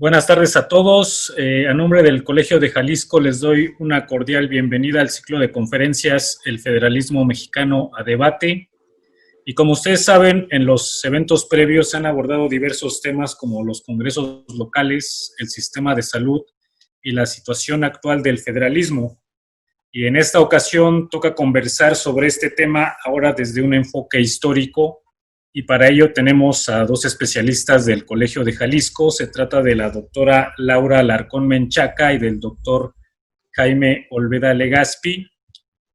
Buenas tardes a todos. A nombre del Colegio de Jalisco les doy una cordial bienvenida al ciclo de conferencias El Federalismo Mexicano a Debate. Y como ustedes saben, en los eventos previos se han abordado diversos temas como los congresos locales, el sistema de salud y la situación actual del federalismo. Y en esta ocasión toca conversar sobre este tema ahora desde un enfoque histórico. Y para ello tenemos a dos especialistas del Colegio de Jalisco. Se trata de la doctora Laura Alarcón Menchaca y del doctor Jaime Olveda Legaspi.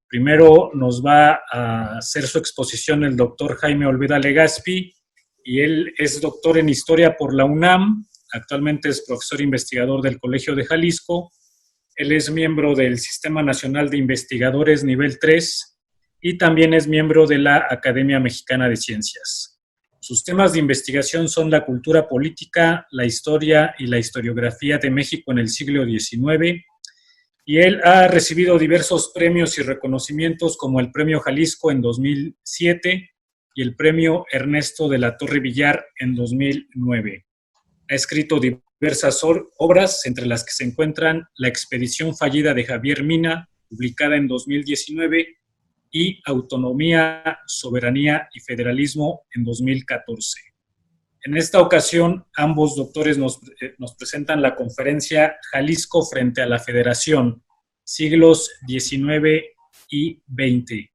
Primero nos va a hacer su exposición el doctor Jaime Olveda Legaspi, y él es doctor en Historia por la UNAM. Actualmente es profesor investigador del Colegio de Jalisco. Él es miembro del Sistema Nacional de Investigadores Nivel 3 y también es miembro de la Academia Mexicana de Ciencias. Sus temas de investigación son la cultura política, la historia y la historiografía de México en el siglo XIX, y él ha recibido diversos premios y reconocimientos como el Premio Jalisco en 2007 y el Premio Ernesto de la Torre Villar en 2009. Ha escrito diversas obras, entre las que se encuentran La expedición fallida de Javier Mina, publicada en 2019, y Autonomía, Soberanía y Federalismo en 2014. En esta ocasión, ambos doctores nos presentan la conferencia Jalisco frente a la Federación, siglos XIX y XX.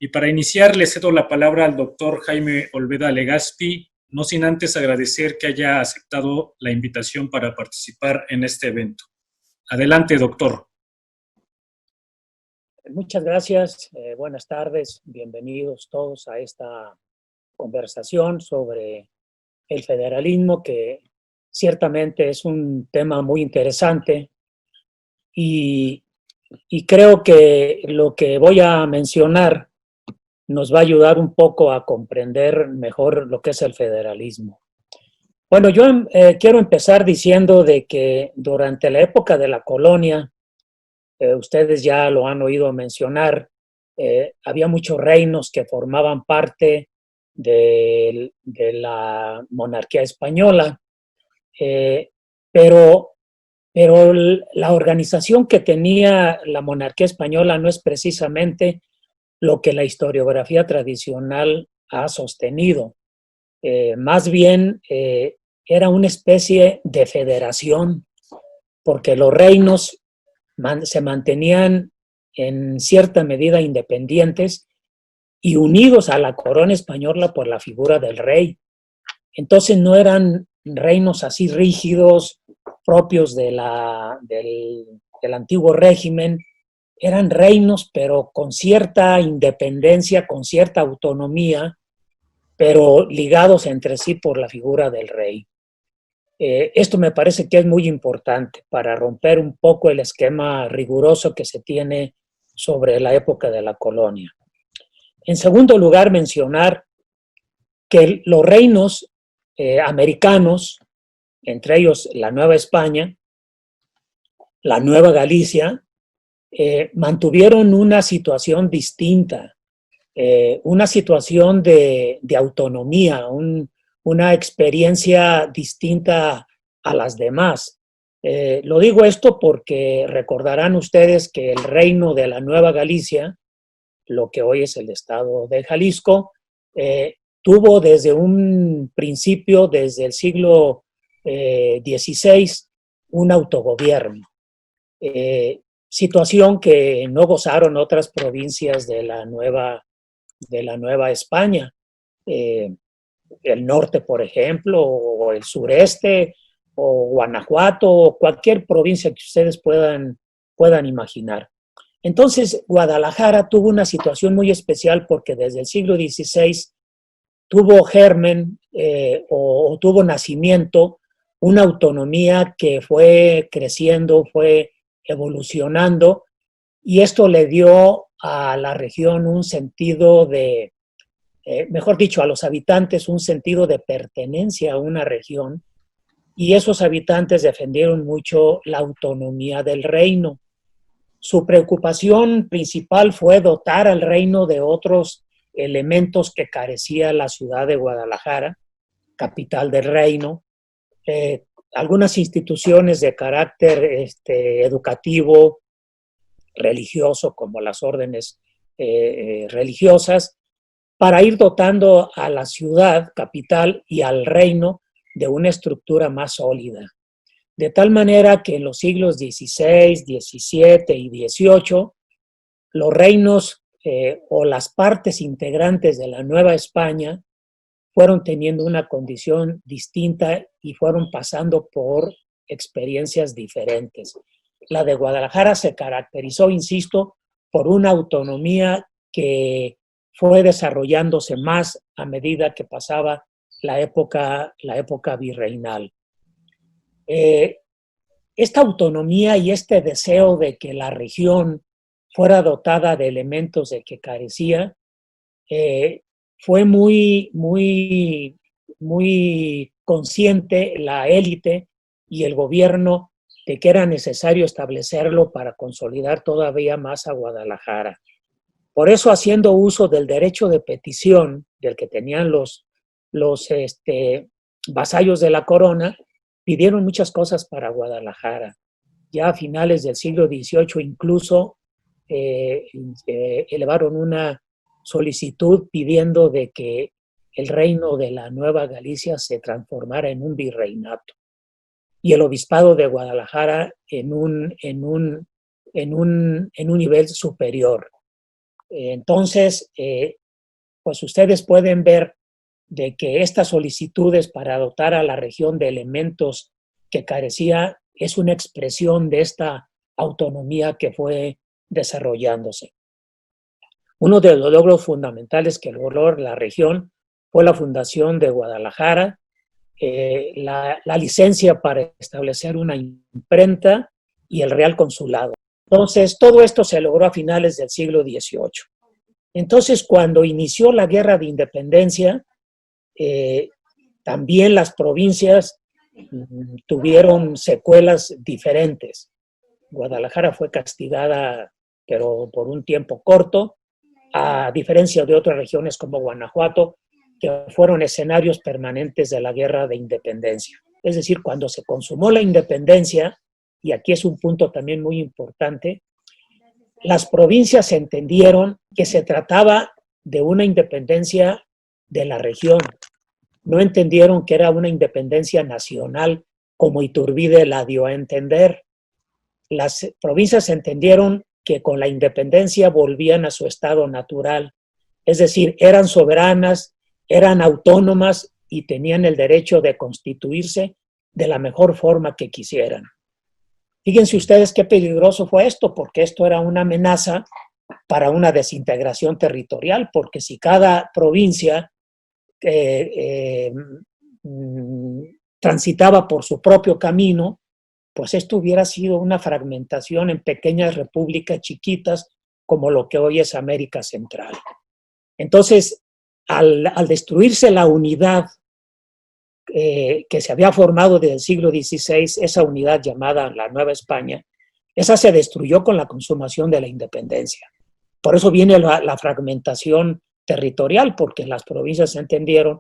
Y para iniciar, le cedo la palabra al doctor Jaime Olveda Legaspi, no sin antes agradecer que haya aceptado la invitación para participar en este evento. Adelante, doctor. Muchas gracias, buenas tardes, bienvenidos todos a esta conversación sobre el federalismo, que ciertamente es un tema muy interesante y creo que lo que voy a mencionar nos va a ayudar un poco a comprender mejor lo que es el federalismo. Bueno, yo quiero empezar diciendo de que durante la época de la colonia, ustedes ya lo han oído mencionar, había muchos reinos que formaban parte de la monarquía española, pero la organización que tenía la monarquía española no es precisamente lo que la historiografía tradicional ha sostenido. Más bien era una especie de federación, porque los reinos se mantenían en cierta medida independientes y unidos a la corona española por la figura del rey. Entonces no eran reinos así rígidos, propios del antiguo régimen. Eran reinos, pero con cierta independencia, con cierta autonomía, pero ligados entre sí por la figura del rey. Esto me parece que es muy importante para romper un poco el esquema riguroso que se tiene sobre la época de la colonia. En segundo lugar, mencionar que los reinos americanos, entre ellos la Nueva España, la Nueva Galicia, mantuvieron una situación distinta, una situación de autonomía, una experiencia distinta a las demás. Lo digo esto porque recordarán ustedes que el reino de la Nueva Galicia, lo que hoy es el estado de Jalisco, tuvo desde un principio, desde el siglo XVI, un autogobierno. Situación que no gozaron otras provincias de la Nueva España. El norte, por ejemplo, o el sureste, o Guanajuato, o cualquier provincia que ustedes puedan imaginar. Entonces, Guadalajara tuvo una situación muy especial porque desde el siglo XVI tuvo germen o tuvo nacimiento una autonomía que fue creciendo, fue evolucionando, y esto le dio a la región un sentido de, mejor dicho, a los habitantes un sentido de pertenencia a una región, y esos habitantes defendieron mucho la autonomía del reino. Su preocupación principal fue dotar al reino de otros elementos que carecía la ciudad de Guadalajara, capital del reino, algunas instituciones de carácter educativo, religioso, como las órdenes religiosas, para ir dotando a la ciudad capital y al reino de una estructura más sólida. De tal manera que en los siglos XVI, XVII y XVIII, los reinos o las partes integrantes de la Nueva España fueron teniendo una condición distinta y fueron pasando por experiencias diferentes. La de Guadalajara se caracterizó, insisto, por una autonomía que fue desarrollándose más a medida que pasaba la época virreinal. Esta autonomía y este deseo de que la región fuera dotada de elementos de que carecía, fue muy consciente la élite y el gobierno de que era necesario establecerlo para consolidar todavía más a Guadalajara. Por eso, haciendo uso del derecho de petición del que tenían los vasallos de la corona, pidieron muchas cosas para Guadalajara. Ya a finales del siglo XVIII incluso elevaron una solicitud pidiendo de que el reino de la Nueva Galicia se transformara en un virreinato y el obispado de Guadalajara en un nivel superior. Entonces, pues ustedes pueden ver de que estas solicitudes para dotar a la región de elementos que carecía es una expresión de esta autonomía que fue desarrollándose. Uno de los logros fundamentales que logró la región fue la fundación de Guadalajara, la licencia para establecer una imprenta y el Real Consulado. Entonces, todo esto se logró a finales del siglo XVIII. Entonces, cuando inició la Guerra de Independencia, también las provincias tuvieron secuelas diferentes. Guadalajara fue castigada, pero por un tiempo corto, a diferencia de otras regiones como Guanajuato, que fueron escenarios permanentes de la Guerra de Independencia. Es decir, cuando se consumó la independencia, y aquí es un punto también muy importante, las provincias entendieron que se trataba de una independencia de la región. No entendieron que era una independencia nacional, como Iturbide la dio a entender. Las provincias entendieron que con la independencia volvían a su estado natural, es decir, eran soberanas, eran autónomas y tenían el derecho de constituirse de la mejor forma que quisieran. Fíjense ustedes qué peligroso fue esto, porque esto era una amenaza para una desintegración territorial, porque si cada provincia transitaba por su propio camino, pues esto hubiera sido una fragmentación en pequeñas repúblicas chiquitas como lo que hoy es América Central. Entonces, al destruirse la unidad que se había formado desde el siglo XVI, esa unidad llamada la Nueva España, esa se destruyó con la consumación de la independencia. Por eso viene la fragmentación territorial, porque las provincias entendieron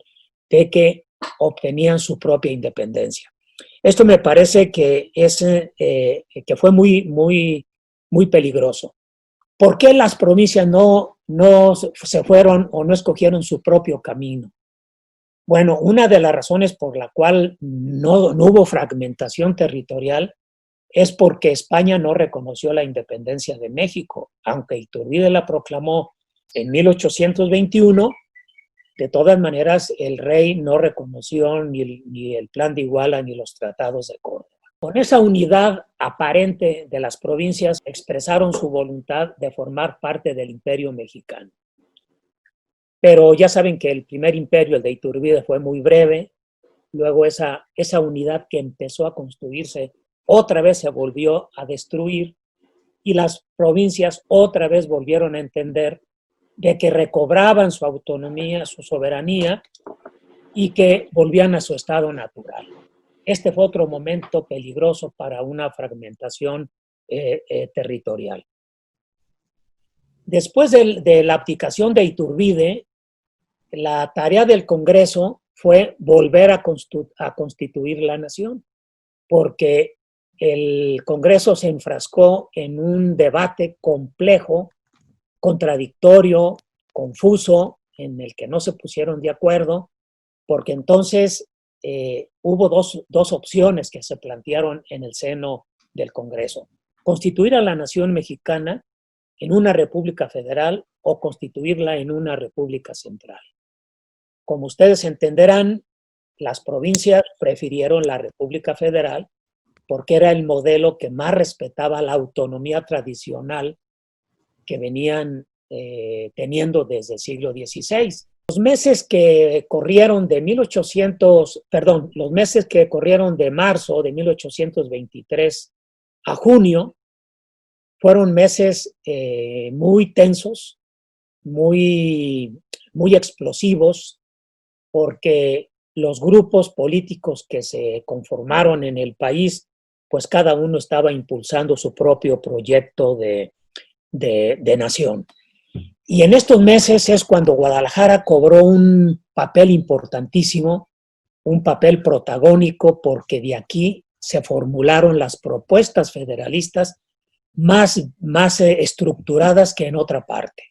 de que obtenían su propia independencia. Esto me parece que fue muy peligroso. ¿Por qué las provincias no se fueron o no escogieron su propio camino? Bueno, una de las razones por la cual no hubo fragmentación territorial es porque España no reconoció la independencia de México, aunque Iturbide la proclamó en 1821. De todas maneras, el rey no reconoció ni el Plan de Iguala ni los tratados de Córdoba. Con esa unidad aparente de las provincias, expresaron su voluntad de formar parte del Imperio Mexicano. Pero ya saben que el primer imperio, el de Iturbide, fue muy breve. Luego esa unidad que empezó a construirse otra vez se volvió a destruir y las provincias otra vez volvieron a entender de que recobraban su autonomía, su soberanía y que volvían a su estado natural. Este fue otro momento peligroso para una fragmentación territorial. Después de la abdicación de Iturbide, la tarea del Congreso fue volver a constituir la nación. porque el Congreso se enfrascó en un debate complejo, contradictorio, confuso, en el que no se pusieron de acuerdo, porque entonces hubo dos opciones que se plantearon en el seno del Congreso: constituir a la nación mexicana en una república federal o constituirla en una república central. Como ustedes entenderán, las provincias prefirieron la república federal porque era el modelo que más respetaba la autonomía tradicional que venían teniendo desde el siglo XVI. Los meses que corrieron de los meses que corrieron de marzo de 1823 a junio fueron meses muy tensos, muy explosivos, porque los grupos políticos que se conformaron en el país, pues cada uno estaba impulsando su propio proyecto de nación. Y en estos meses es cuando Guadalajara cobró un papel importantísimo, un papel protagónico, porque de aquí se formularon las propuestas federalistas más estructuradas que en otra parte.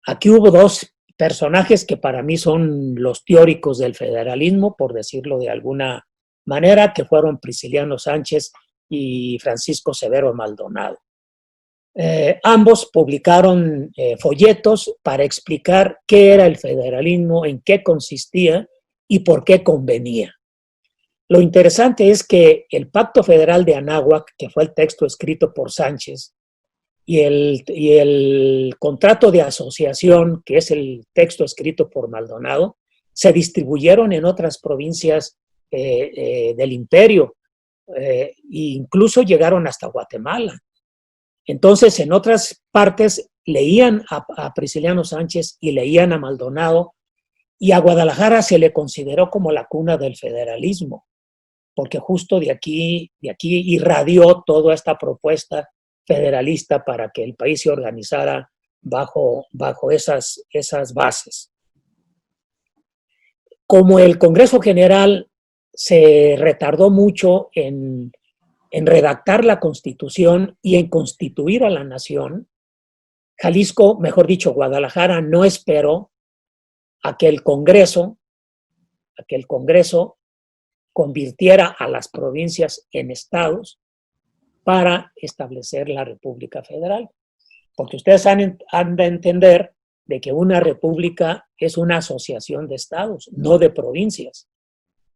Aquí hubo dos personajes que para mí son los teóricos del federalismo, por decirlo de alguna manera, que fueron Prisciliano Sánchez y Francisco Severo Maldonado. Ambos publicaron folletos para explicar qué era el federalismo, en qué consistía y por qué convenía. Lo interesante es que el Pacto Federal de Anáhuac, que fue el texto escrito por Sánchez, y el contrato de asociación, que es el texto escrito por Maldonado, se distribuyeron en otras provincias del imperio, e incluso llegaron hasta Guatemala. Entonces, en otras partes leían a Prisciliano Sánchez y leían a Maldonado, y a Guadalajara se le consideró como la cuna del federalismo, porque justo de aquí irradió toda esta propuesta federalista para que el país se organizara bajo esas bases. Como el Congreso General se retardó mucho en redactar la Constitución y en constituir a la nación, Jalisco, mejor dicho, Guadalajara, no esperó a que el Congreso convirtiera a las provincias en estados para establecer la República Federal. Porque ustedes han de entender de que una república es una asociación de estados, no de provincias.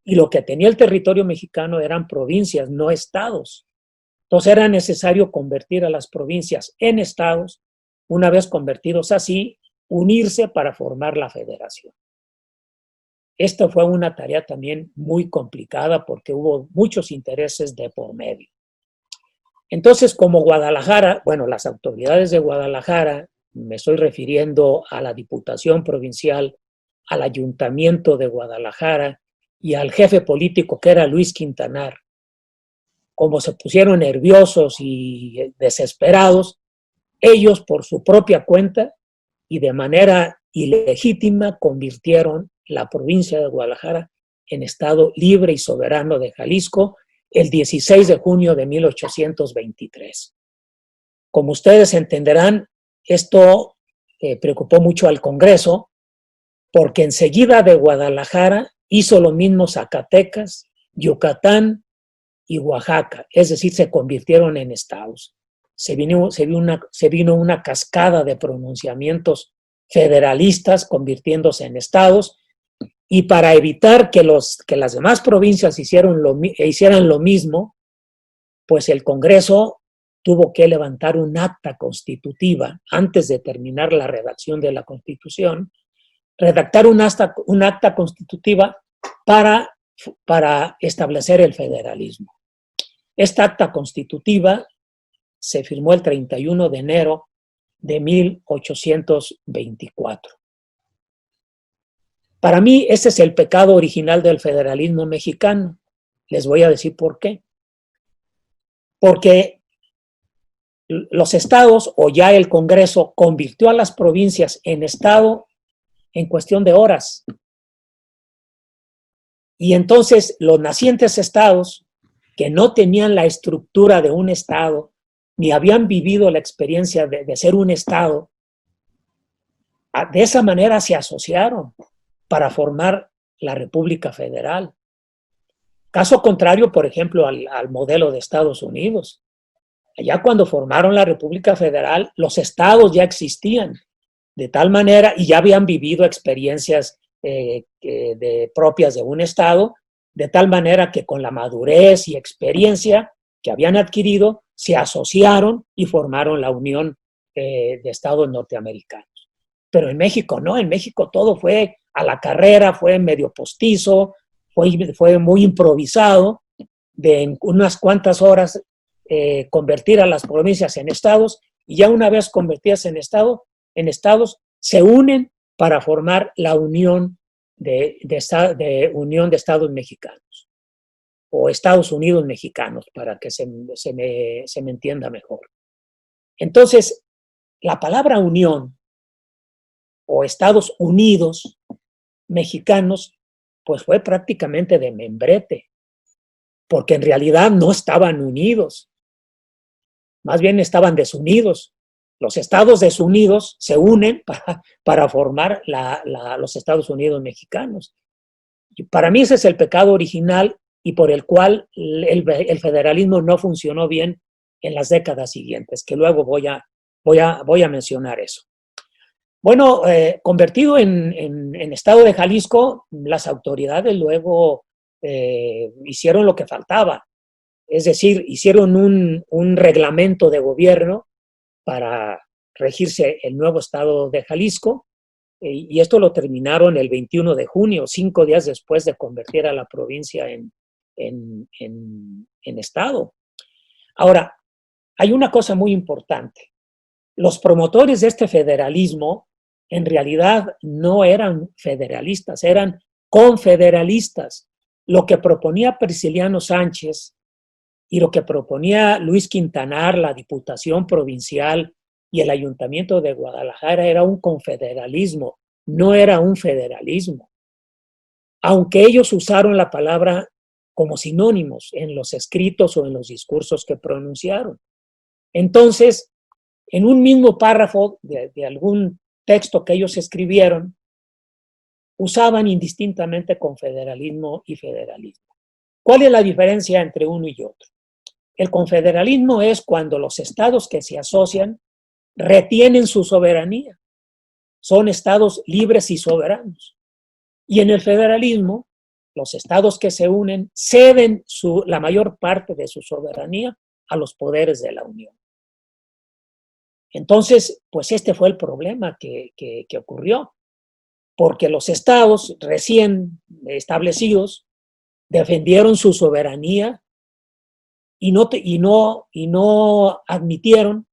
Y lo que tenía el territorio mexicano eran provincias, no estados. Entonces era necesario convertir a las provincias en estados. Una vez convertidos así, unirse para formar la federación. Esta fue una tarea también muy complicada porque hubo muchos intereses de por medio. Entonces, como Guadalajara, bueno, las autoridades de Guadalajara, me estoy refiriendo a la Diputación Provincial, al Ayuntamiento de Guadalajara y al jefe político que era Luis Quintanar, como se pusieron nerviosos y desesperados, ellos por su propia cuenta y de manera ilegítima convirtieron la provincia de Guadalajara en estado libre y soberano de Jalisco el 16 de junio de 1823. Como ustedes entenderán, esto preocupó mucho al Congreso, porque enseguida de Guadalajara hizo lo mismo Zacatecas, Yucatán y Oaxaca, es decir, se convirtieron en estados. Se vino una cascada de pronunciamientos federalistas convirtiéndose en estados, y para evitar que las demás provincias hicieran lo mismo, pues el Congreso tuvo que levantar un acta constitutiva antes de terminar la redacción de la Constitución, redactar un acta constitutiva para establecer el federalismo. Esta acta constitutiva se firmó el 31 de enero de 1824. Para mí, ese es el pecado original del federalismo mexicano. Les voy a decir por qué. Porque los estados, o ya el Congreso, convirtió a las provincias en estado en cuestión de horas. Y entonces los nacientes estados que no tenían la estructura de un Estado, ni habían vivido la experiencia de ser un Estado, de esa manera se asociaron para formar la República Federal. Caso contrario, por ejemplo, al modelo de Estados Unidos. Allá cuando formaron la República Federal, los estados ya existían de tal manera y ya habían vivido experiencias propias de un estado, de tal manera que con la madurez y experiencia que habían adquirido, se asociaron y formaron la Unión de Estados Norteamericanos. Pero en México no, en México todo fue a la carrera, fue medio postizo, fue muy improvisado, de en unas cuantas horas convertir a las provincias en estados, y ya una vez convertidas en estados, se unen para formar la Unión Unión de Estados Mexicanos, o Estados Unidos Mexicanos, para que se me entienda mejor. Entonces, la palabra unión o Estados Unidos Mexicanos, pues fue prácticamente de membrete, porque en realidad no estaban unidos, más bien estaban desunidos. Los Estados desunidos se unen para formar los Estados Unidos Mexicanos. Y para mí ese es el pecado original y por el cual el federalismo no funcionó bien en las décadas siguientes, que luego voy a mencionar eso. Bueno, convertido en Estado de Jalisco, las autoridades luego hicieron lo que faltaba. Es decir, hicieron un reglamento de gobierno para regirse el nuevo estado de Jalisco, y esto lo terminaron el 21 de junio, 5 días después de convertir a la provincia en estado. Ahora, hay una cosa muy importante. Los promotores de este federalismo en realidad no eran federalistas, eran confederalistas. Lo que proponía Prisciliano Sánchez y lo que proponía Luis Quintanar, la Diputación Provincial y el Ayuntamiento de Guadalajara era un confederalismo, no era un federalismo. Aunque ellos usaron la palabra como sinónimos en los escritos o en los discursos que pronunciaron. Entonces, en un mismo párrafo de algún texto que ellos escribieron, usaban indistintamente confederalismo y federalismo. ¿Cuál es la diferencia entre uno y otro? El confederalismo es cuando los estados que se asocian retienen su soberanía. Son estados libres y soberanos. Y en el federalismo, los estados que se unen ceden la mayor parte de su soberanía a los poderes de la Unión. Entonces, pues este fue el problema que ocurrió, porque los estados recién establecidos defendieron su soberanía y no admitieron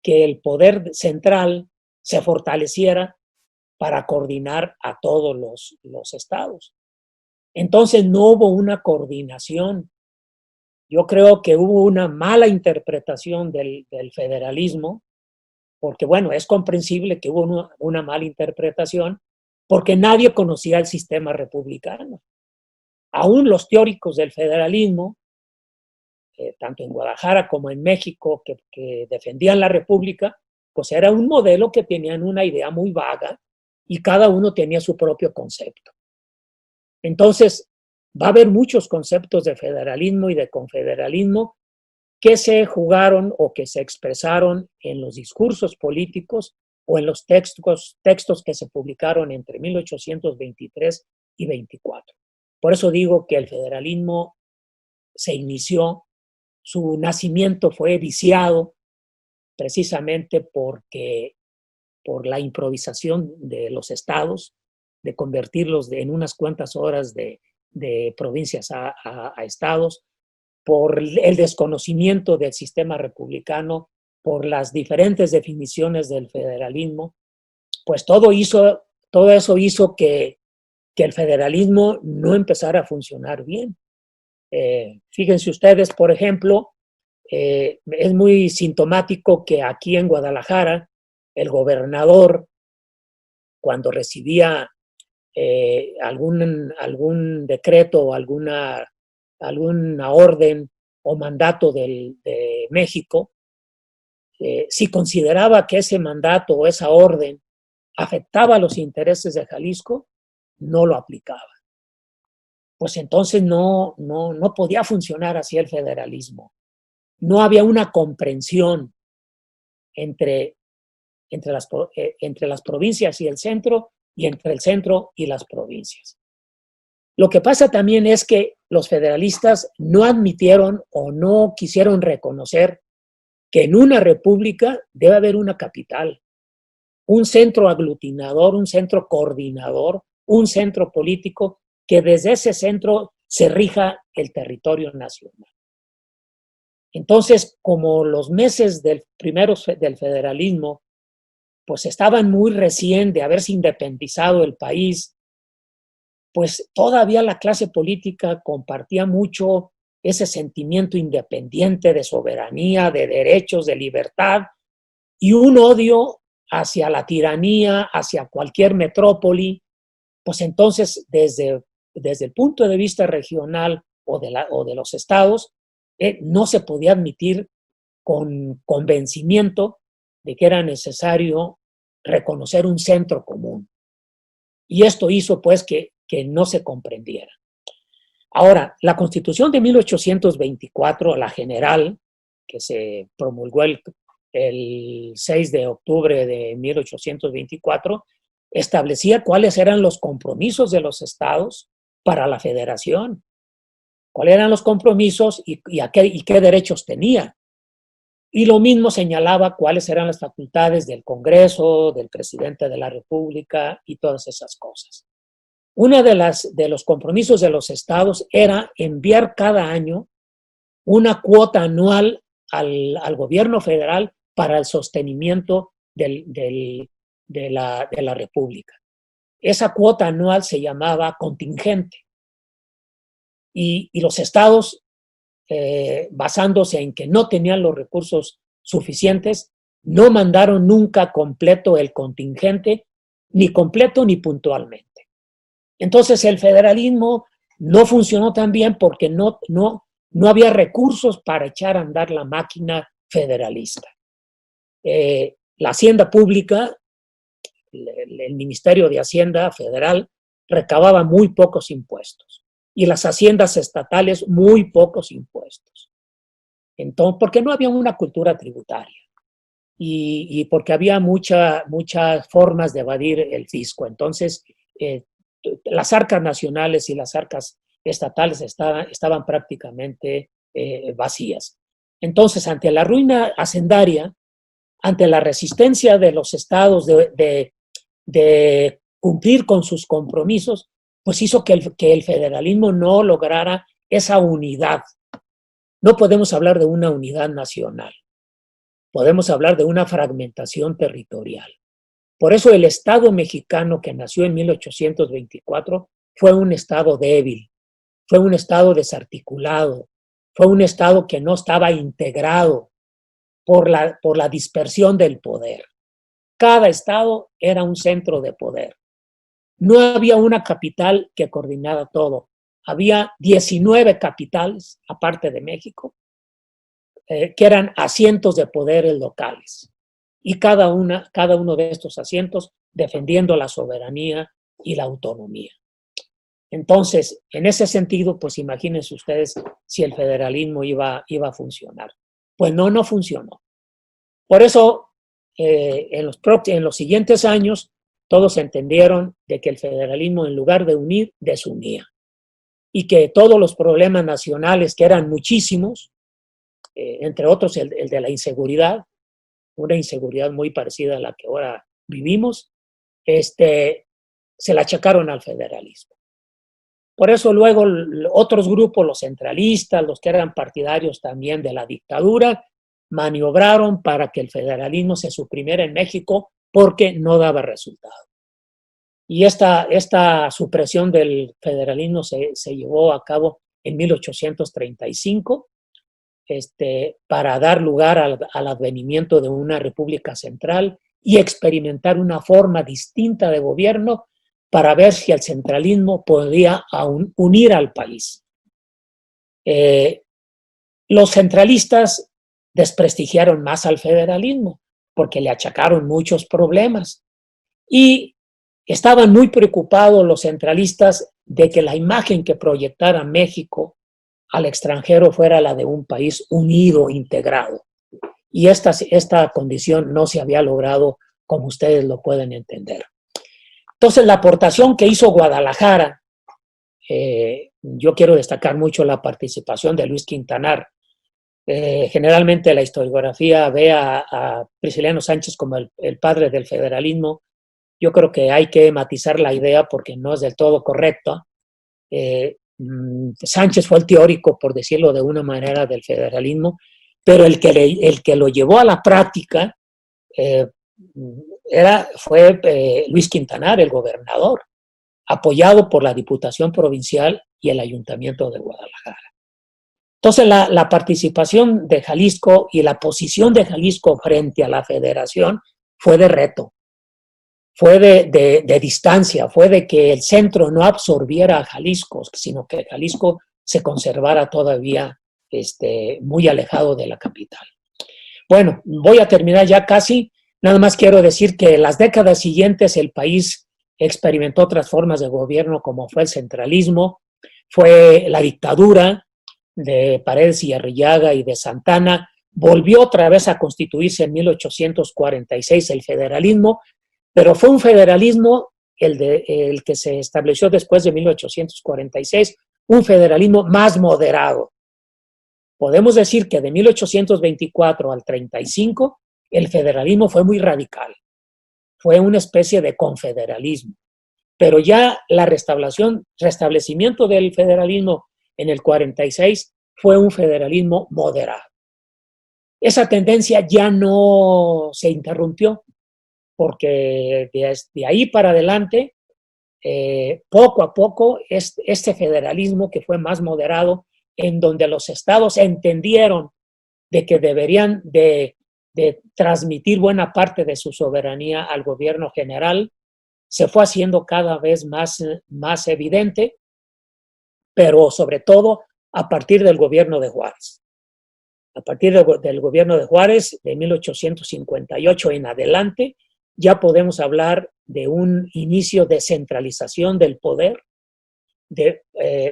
que el poder central se fortaleciera para coordinar a todos los estados. Entonces no hubo una coordinación. Yo creo que hubo una mala interpretación del federalismo, porque bueno, es comprensible que hubo una mala interpretación, porque nadie conocía el sistema republicano. Aún los teóricos del federalismo, tanto en Guadalajara como en México, que defendían la república, pues era un modelo que tenían una idea muy vaga y cada uno tenía su propio concepto. Entonces, va a haber muchos conceptos de federalismo y de confederalismo que se jugaron o que se expresaron en los discursos políticos o en los textos que se publicaron entre 1823 y 24. Por eso digo que el federalismo se inició, su nacimiento fue viciado precisamente por la improvisación de los estados, de convertirlos en unas cuantas horas de provincias a estados, por el desconocimiento del sistema republicano, por las diferentes definiciones del federalismo, pues todo eso hizo que el federalismo no empezara a funcionar bien. Fíjense ustedes, por ejemplo, es muy sintomático que aquí en Guadalajara, el gobernador, cuando recibía algún decreto o alguna alguna orden o mandato de México, si consideraba que ese mandato o esa orden afectaba los intereses de Jalisco, no lo aplicaba. Pues entonces no podía funcionar así el federalismo. No había una comprensión entre las provincias y el centro, y entre el centro y las provincias. Lo que pasa también es que los federalistas no admitieron o no quisieron reconocer que en una república debe haber una capital, un centro aglutinador, un centro coordinador, un centro político, que desde ese centro se rija el territorio nacional. Entonces, como los meses del federalismo pues estaban muy recién de haberse independizado el país, pues todavía la clase política compartía mucho ese sentimiento independiente de soberanía, de derechos, de libertad, y un odio hacia la tiranía, hacia cualquier metrópoli. Pues entonces, desde el punto de vista regional o de los estados, no se podía admitir con convencimiento de que era necesario reconocer un centro común. Y esto hizo pues que no se comprendiera. Ahora, la Constitución de 1824, la general, que se promulgó el 6 de octubre de 1824, establecía cuáles eran los compromisos de los estados para la federación, cuáles eran los compromisos y qué derechos tenía. Y lo mismo señalaba cuáles eran las facultades del Congreso, del presidente de la República y todas esas cosas. Uno de los compromisos de los estados era enviar cada año una cuota anual al gobierno federal para el sostenimiento de la República. Esa cuota anual se llamaba contingente. Y los estados, basándose en que no tenían los recursos suficientes, no mandaron nunca completo el contingente, ni completo ni puntualmente. Entonces el federalismo no funcionó tan bien porque no había recursos para echar a andar la máquina federalista. La Hacienda Pública, el Ministerio de Hacienda Federal, recababa muy pocos impuestos y las haciendas estatales muy pocos impuestos. Entonces, porque no había una cultura tributaria y porque había muchas formas de evadir el fisco. Entonces, las arcas nacionales y las arcas estatales estaban prácticamente vacías. Entonces, ante la ruina hacendaria, ante la resistencia de los estados de cumplir con sus compromisos, pues hizo que el federalismo no lograra esa unidad. No podemos hablar de una unidad nacional, podemos hablar de una fragmentación territorial. Por eso el Estado mexicano que nació en 1824 fue un Estado débil, fue un Estado desarticulado, fue un Estado que no estaba integrado por la dispersión del poder. Cada Estado era un centro de poder. No había una capital que coordinara todo. Había 19 capitales, aparte de México, que eran asientos de poderes locales. Y cada uno de estos asientos defendiendo la soberanía y la autonomía. Entonces, en ese sentido, pues imagínense ustedes si el federalismo iba a funcionar. Pues no funcionó. Por eso, en los siguientes años, todos entendieron de que el federalismo, en lugar de unir, desunía. Y que todos los problemas nacionales, que eran muchísimos, entre otros el de la inseguridad, una inseguridad muy parecida a la que ahora vivimos, se la achacaron al federalismo. Por eso luego otros grupos, los centralistas, los que eran partidarios también de la dictadura, maniobraron para que el federalismo se suprimiera en México porque no daba resultado. Y esta supresión del federalismo se llevó a cabo en 1835 para dar lugar al advenimiento de una república central y experimentar una forma distinta de gobierno para ver si el centralismo podía unir al país. Los centralistas desprestigiaron más al federalismo porque le achacaron muchos problemas y estaban muy preocupados los centralistas de que la imagen que proyectara México al extranjero fuera la de un país unido, integrado. Y esta condición no se había logrado como ustedes lo pueden entender. Entonces, la aportación que hizo Guadalajara, yo quiero destacar mucho la participación de Luis Quintanar. Generalmente la historiografía ve a Prisciliano Sánchez como el padre del federalismo. Yo creo que hay que matizar la idea porque no es del todo correcta. Sánchez fue el teórico, por decirlo de una manera, del federalismo, pero el que lo llevó a la práctica fue Luis Quintanar, el gobernador, apoyado por la Diputación Provincial y el Ayuntamiento de Guadalajara. Entonces, la participación de Jalisco y la posición de Jalisco frente a la federación fue de reto, fue de distancia, fue de que el centro no absorbiera a Jalisco, sino que Jalisco se conservara todavía muy alejado de la capital. Bueno, voy a terminar ya casi. Nada más quiero decir que en las décadas siguientes el país experimentó otras formas de gobierno, como fue el centralismo, fue la dictadura de Paredes y Arrillaga y de Santana, volvió otra vez a constituirse en 1846 el federalismo, pero fue un federalismo, el que se estableció después de 1846, un federalismo más moderado. Podemos decir que de 1824 al 35, el federalismo fue muy radical, fue una especie de confederalismo, pero ya la restablecimiento del federalismo en el 46 fue un federalismo moderado. Esa tendencia ya no se interrumpió, porque de ahí para adelante, poco a poco, este federalismo que fue más moderado, en donde los estados entendieron de que deberían de transmitir buena parte de su soberanía al gobierno general, se fue haciendo cada vez más evidente, pero sobre todo a partir del gobierno de Juárez. A partir del gobierno de Juárez, de 1858 en adelante, ya podemos hablar de un inicio de centralización del poder,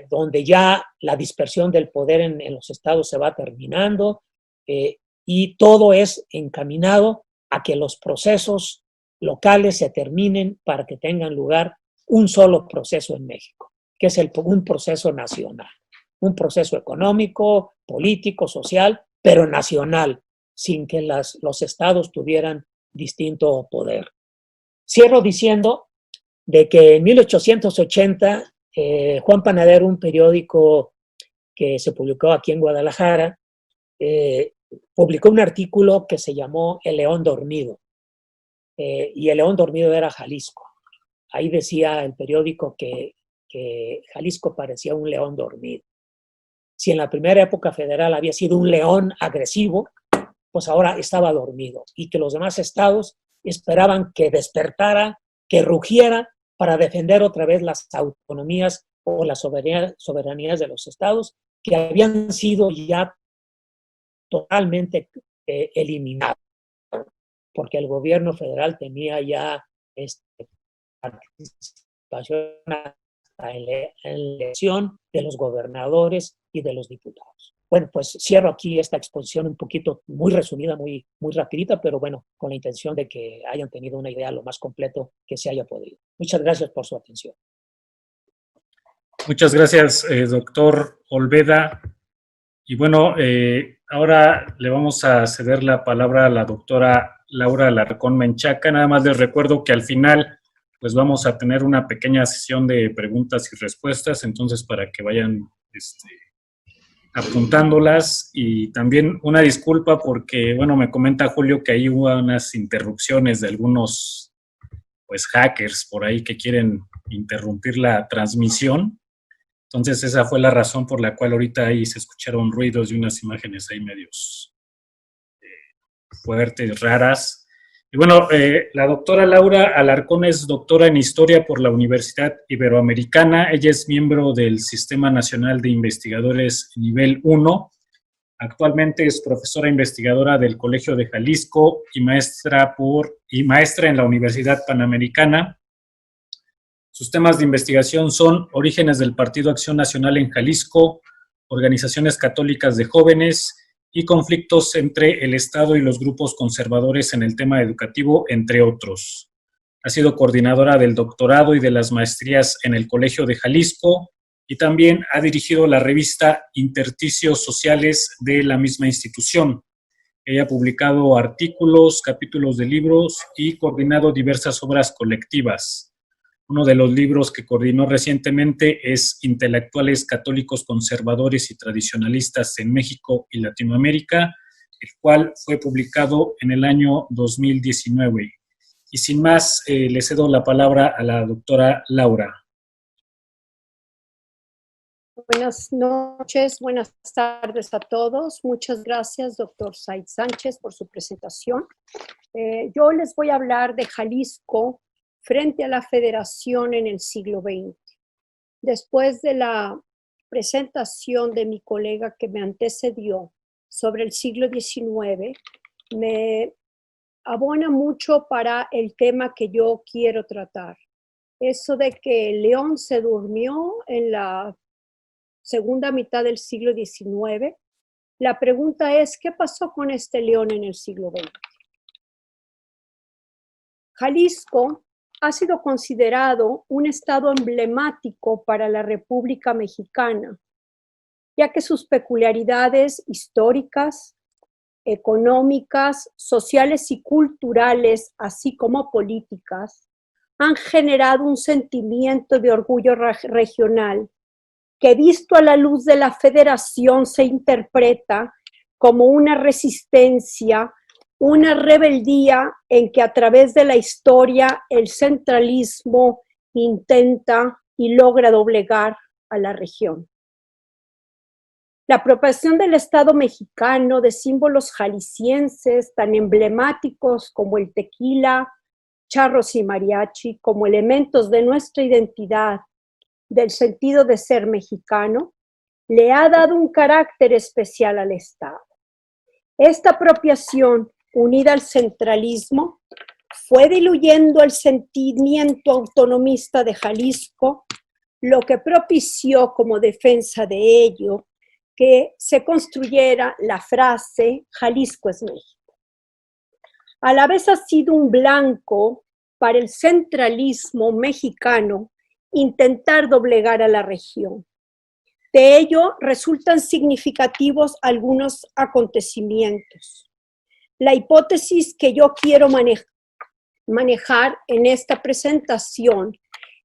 donde ya la dispersión del poder en los estados se va terminando, y todo es encaminado a que los procesos locales se terminen para que tengan lugar un solo proceso en México, que es un proceso nacional, un proceso económico, político, social, pero nacional, sin que los estados tuvieran distinto poder. Cierro diciendo de que en 1880 Juan Panadero, un periódico que se publicó aquí en Guadalajara, publicó un artículo que se llamó El León Dormido, y el León Dormido era Jalisco. Ahí decía el periódico que Jalisco parecía un león dormido. Si en la primera época federal había sido un león agresivo, pues ahora estaba dormido, y que los demás estados esperaban que despertara, que rugiera para defender otra vez las autonomías o las soberanías de los estados que habían sido ya totalmente eliminados, porque el gobierno federal tenía ya participación en la elección de los gobernadores y de los diputados. Bueno, pues cierro aquí esta exposición un poquito muy resumida, muy rapidita, pero bueno, con la intención de que hayan tenido una idea lo más completo que se haya podido. Muchas gracias por su atención. Muchas gracias, doctor Olveda. Y bueno, ahora le vamos a ceder la palabra a la doctora Laura Alarcón Menchaca. Nada más les recuerdo que al final pues vamos a tener una pequeña sesión de preguntas y respuestas, entonces para que vayan apuntándolas. Y también una disculpa porque, bueno, me comenta Julio que ahí hubo unas interrupciones de algunos pues hackers por ahí que quieren interrumpir la transmisión. Entonces esa fue la razón por la cual ahorita ahí se escucharon ruidos y unas imágenes ahí medios fuertes, raras. Y bueno, la doctora Laura Alarcón es doctora en Historia por la Universidad Iberoamericana. Ella es miembro del Sistema Nacional de Investigadores Nivel 1. Actualmente es profesora investigadora del Colegio de Jalisco y maestra en la Universidad Panamericana. Sus temas de investigación son orígenes del Partido Acción Nacional en Jalisco, organizaciones católicas de jóvenes y conflictos entre el Estado y los grupos conservadores en el tema educativo, entre otros. Ha sido coordinadora del doctorado y de las maestrías en el Colegio de Jalisco y también ha dirigido la revista Intersticios Sociales de la misma institución. Ella ha publicado artículos, capítulos de libros y coordinado diversas obras colectivas. Uno de los libros que coordinó recientemente es Intelectuales Católicos Conservadores y Tradicionalistas en México y Latinoamérica, el cual fue publicado en el año 2019. Y sin más, le cedo la palabra a la doctora Laura. Buenas noches, buenas tardes a todos. Muchas gracias, doctor Said Sánchez, por su presentación. Yo les voy a hablar de Jalisco frente a la Federación en el siglo XX. Después de la presentación de mi colega que me antecedió sobre el siglo XIX, me abona mucho para el tema que yo quiero tratar. Eso de que León se durmió en la segunda mitad del siglo XIX. La pregunta es, ¿qué pasó con este León en el siglo XX? Jalisco ha sido considerado un estado emblemático para la República Mexicana, ya que sus peculiaridades históricas, económicas, sociales y culturales, así como políticas, han generado un sentimiento de orgullo regional que, visto a la luz de la Federación, se interpreta como una resistencia, una rebeldía en que a través de la historia el centralismo intenta y logra doblegar a la región. La apropiación del Estado mexicano de símbolos jaliscienses tan emblemáticos como el tequila, charros y mariachi, como elementos de nuestra identidad, del sentido de ser mexicano, le ha dado un carácter especial al Estado. Esta apropiación, unida al centralismo, fue diluyendo el sentimiento autonomista de Jalisco, lo que propició como defensa de ello que se construyera la frase Jalisco es México. A la vez ha sido un blanco para el centralismo mexicano intentar doblegar a la región. De ello resultan significativos algunos acontecimientos. La hipótesis que yo quiero manejar en esta presentación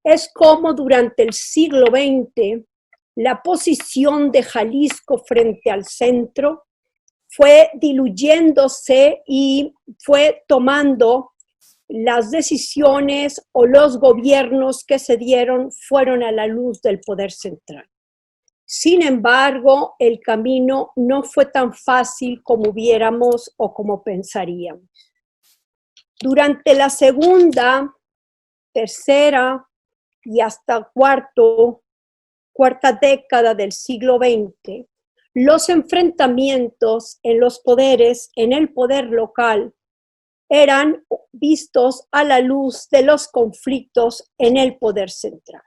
es cómo durante el siglo XX la posición de Jalisco frente al centro fue diluyéndose y fue tomando las decisiones o los gobiernos que se dieron fueron a la luz del poder central. Sin embargo, el camino no fue tan fácil como hubiéramos o como pensaríamos. Durante la segunda, tercera y hasta cuarta década del siglo XX, los enfrentamientos en los poderes, en el poder local, eran vistos a la luz de los conflictos en el poder central.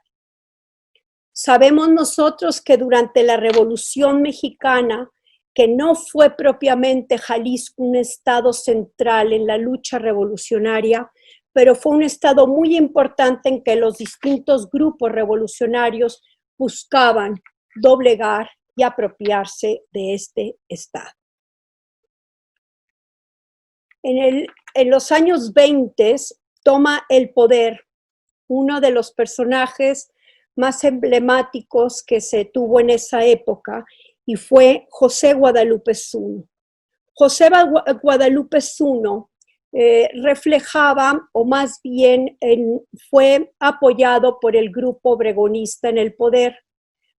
Sabemos nosotros que durante la Revolución Mexicana, que no fue propiamente Jalisco un estado central en la lucha revolucionaria, pero fue un estado muy importante en que los distintos grupos revolucionarios buscaban doblegar y apropiarse de este estado. En los años 20 toma el poder uno de los personajes más emblemáticos que se tuvo en esa época y fue José Guadalupe Zuno. José Guadalupe Zuno reflejaba, o más bien fue apoyado por el grupo obregonista en el poder.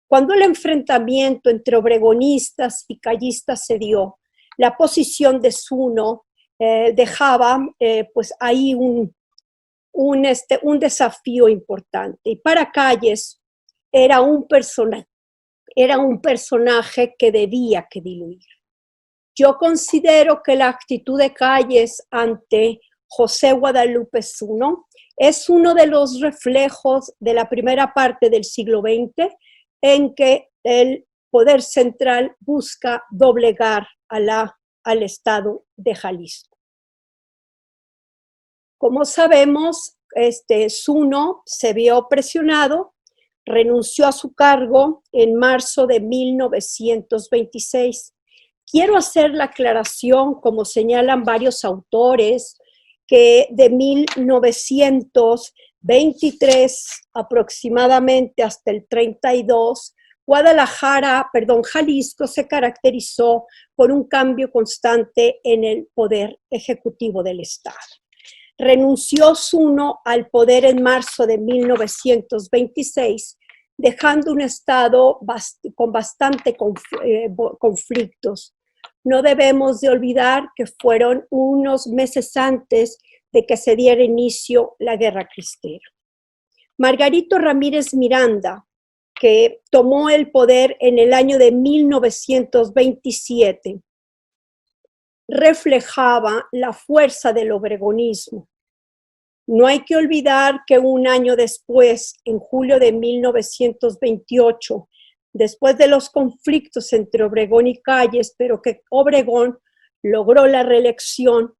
Cuando el enfrentamiento entre obregonistas y callistas se dio, la posición de Zuno dejaba pues ahí un desafío importante. Y para Calles era un personaje que debía que diluir. Yo considero que la actitud de Calles ante José Guadalupe Zuno es uno de los reflejos de la primera parte del siglo XX en que el poder central busca doblegar al Estado de Jalisco. Como sabemos, Zuno se vio presionado, renunció a su cargo en marzo de 1926. Quiero hacer la aclaración, como señalan varios autores, que de 1923 aproximadamente hasta el 32, Jalisco se caracterizó por un cambio constante en el poder ejecutivo del Estado. Renunció Zuno al poder en marzo de 1926, dejando un Estado con bastante conflictos. No debemos de olvidar que fueron unos meses antes de que se diera inicio la Guerra Cristera. Margarito Ramírez Miranda, que tomó el poder en el año de 1927, reflejaba la fuerza del obregonismo. No hay que olvidar que un año después, en julio de 1928, después de los conflictos entre Obregón y Calles, pero que Obregón logró la reelección,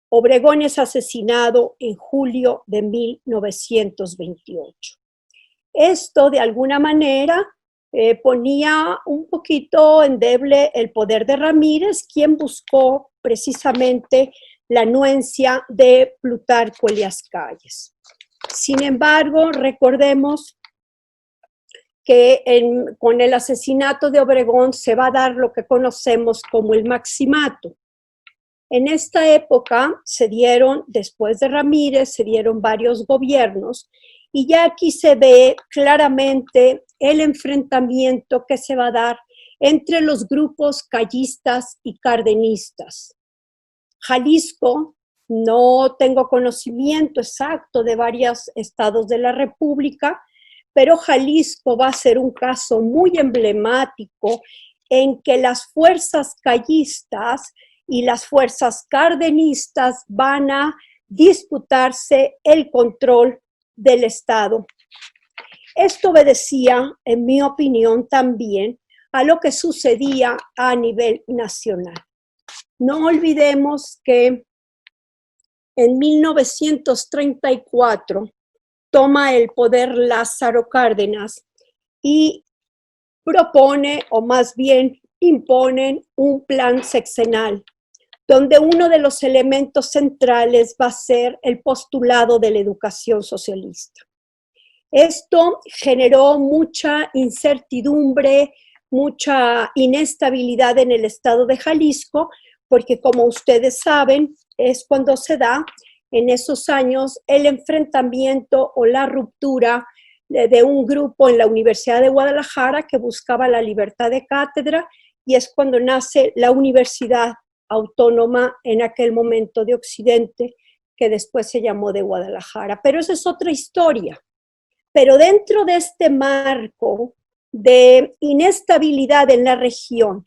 Obregón es asesinado en julio de 1928. Esto, de alguna manera, ponía un poquito endeble el poder de Ramírez, quien buscó precisamente la anuencia de Plutarco Elías Calles. Sin embargo, recordemos que con el asesinato de Obregón se va a dar lo que conocemos como el maximato. En esta época después de Ramírez, se dieron varios gobiernos y ya aquí se ve claramente el enfrentamiento que se va a dar entre los grupos callistas y cardenistas. Jalisco, no tengo conocimiento exacto de varios estados de la República, pero Jalisco va a ser un caso muy emblemático en que las fuerzas callistas y las fuerzas cardenistas van a disputarse el control del Estado. Esto obedecía, en mi opinión, también a lo que sucedía a nivel nacional. No olvidemos que en 1934 toma el poder Lázaro Cárdenas y propone, o más bien imponen, un plan sexenal, donde uno de los elementos centrales va a ser el postulado de la educación socialista. Esto generó mucha incertidumbre, mucha inestabilidad en el estado de Jalisco, porque como ustedes saben, es cuando se da en esos años el enfrentamiento o la ruptura de un grupo en la Universidad de Guadalajara que buscaba la libertad de cátedra, y es cuando nace la Universidad Autónoma en aquel momento de Occidente, que después se llamó de Guadalajara. Pero esa es otra historia. Pero dentro de este marco de inestabilidad en la región,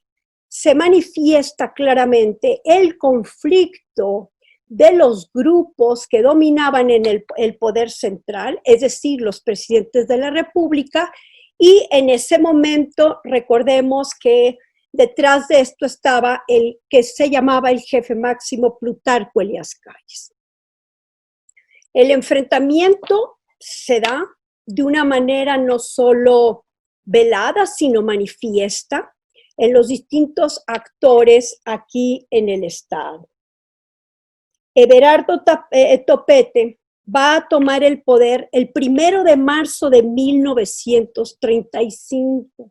se manifiesta claramente el conflicto de los grupos que dominaban en el poder central, es decir, los presidentes de la República, y en ese momento recordemos que detrás de esto estaba el que se llamaba el jefe máximo Plutarco Elías Calles. El enfrentamiento se da de una manera no solo velada, sino manifiesta en los distintos actores aquí en el Estado. Everardo Topete va a tomar el poder el 1 de marzo de 1935.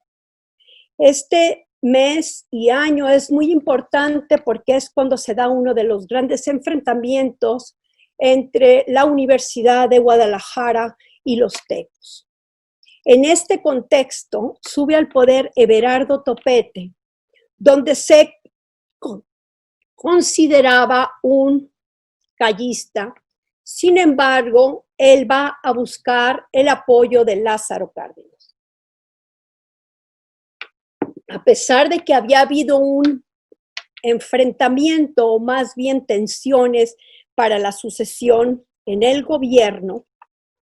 Este mes y año es muy importante porque es cuando se da uno de los grandes enfrentamientos entre la Universidad de Guadalajara y los tecos. En este contexto sube al poder Everardo Topete, donde se consideraba un callista. Sin embargo, él va a buscar el apoyo de Lázaro Cárdenas. A pesar de que había habido un enfrentamiento o más bien tensiones para la sucesión en el gobierno,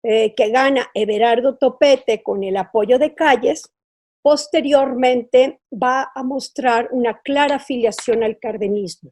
que gana Everardo Topete con el apoyo de Calles, posteriormente va a mostrar una clara afiliación al cardenismo.